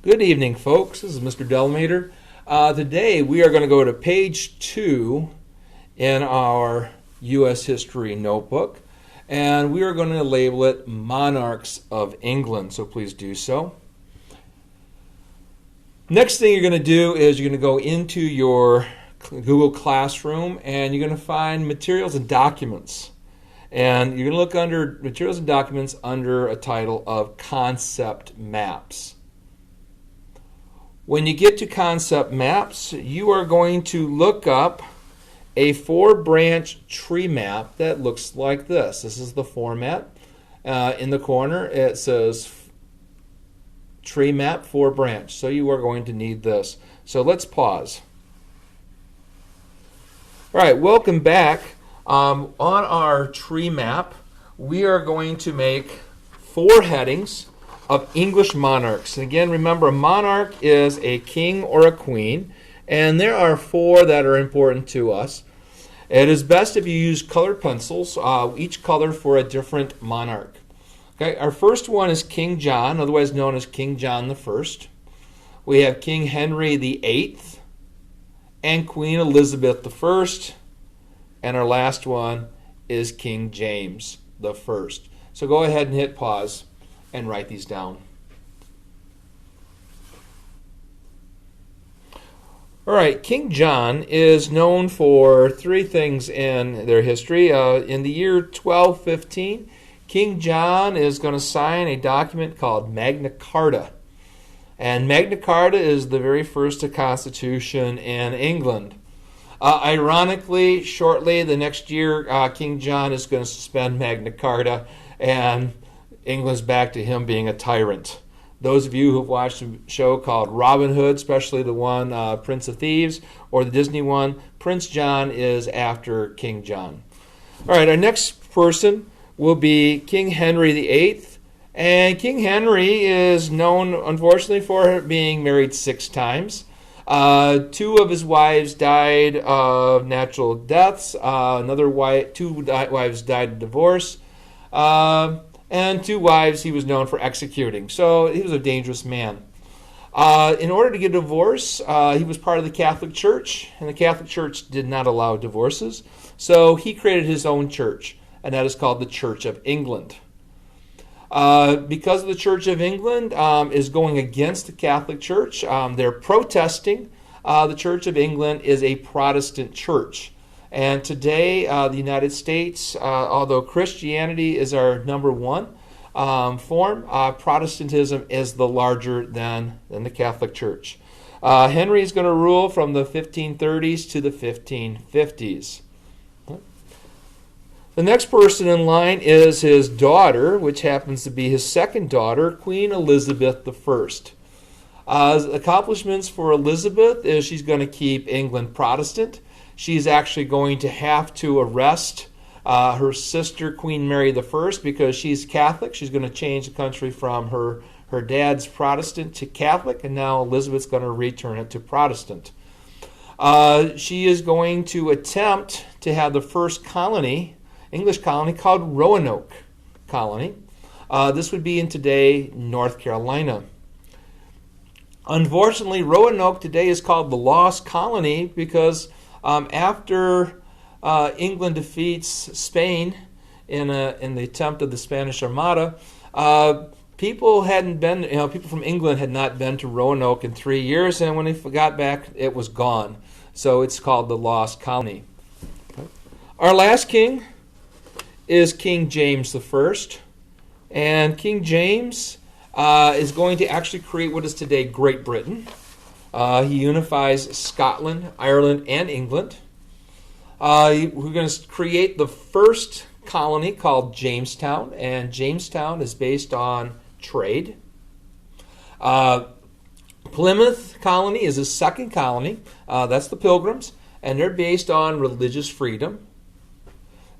Good evening, folks. This is Mr. Delmater. Today we are going to go to page 2 in our U.S. History notebook, and we are going to label it Monarchs of England, so please do so. Next thing you're going to do is you're going to go into your Google Classroom, and you're going to find Materials and Documents. And you're going to look under Materials and Documents under a title of Concept Maps. When you get to Concept Maps, you are going to look up a 4-branch tree map that looks like this. This is the format. In the corner it says Tree Map 4-branch. So you are going to need this. So let's pause. All right, welcome back. On our tree map, we are going to make 4 headings of English monarchs. And again, remember, a monarch is a king or a queen, and there are 4 that are important to us. It is best if you use colored pencils, each color for a different monarch. Okay, our first one is King John, otherwise known as King John I. We have King Henry VIII and Queen Elizabeth I. And our last one is King James I. So go ahead and hit pause and write these down. All right, King John is known for 3 things in their history. In the year 1215, King John is going to sign a document called Magna Carta. And Magna Carta is the very first constitution in England. Ironically, shortly the next year, King John is going to suspend Magna Carta, and England's back to him being a tyrant. Those of you who have watched a show called Robin Hood, especially the one Prince of Thieves, or the Disney one, Prince John is after King John. All right, our next person will be King Henry VIII. And King Henry is known, unfortunately, for being married 6 times. 2 of his wives died of natural deaths. 2 wives died of divorce. And 2 wives he was known for executing. So he was a dangerous man. In order to get a divorce, he was part of the Catholic Church, and the Catholic Church did not allow divorces. So he created his own church, and that is called the Church of England. Because the Church of England is going against the Catholic Church, they're protesting. The Church of England is a Protestant church. And today, the United States, although Christianity is our number 1 form, Protestantism is the larger than the Catholic Church. Henry is going to rule from the 1530s to the 1550s. The next person in line is his daughter, which happens to be his second daughter, Queen Elizabeth I. Accomplishments for Elizabeth is she's going to keep England Protestant. She's actually going to have to arrest her sister, Queen Mary I, because she's Catholic. She's going to change the country from her dad's Protestant to Catholic, and now Elizabeth's going to return it to Protestant. She is going to attempt to have the first colony, English colony, called Roanoke Colony. This would be in today North Carolina. Unfortunately, Roanoke today is called the Lost Colony because after England defeats Spain in the attempt of the Spanish Armada, people from England had not been to Roanoke in 3 years, and when they got back, it was gone. So it's called the Lost Colony. Our last king is King James I. And King James is going to actually create what is today Great Britain. He unifies Scotland, Ireland, and England. We're going to create the first colony called Jamestown, and Jamestown is based on trade. Plymouth colony is his second colony. That's the Pilgrims, and they're based on religious freedom.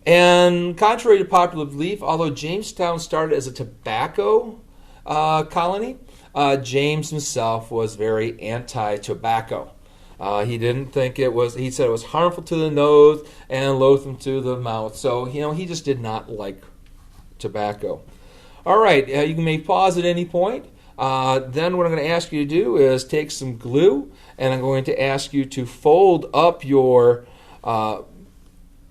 And contrary to popular belief, although Jamestown started as a tobacco colony, James himself was very anti-tobacco. He didn't think it was, he said it was harmful to the nose and loathsome to the mouth. So, he just did not like tobacco. All right, you may pause at any point. Then what I'm going to ask you to do is take some glue, and I'm going to ask you to fold up your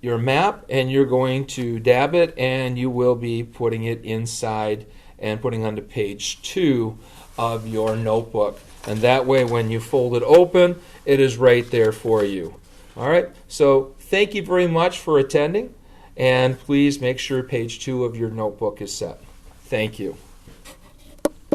map, and you're going to dab it, and you will be putting it inside and putting onto page 2 of your notebook. And that way, when you fold it open, it is right there for you. All right, so thank you very much for attending, and please make sure page 2 of your notebook is set. Thank you.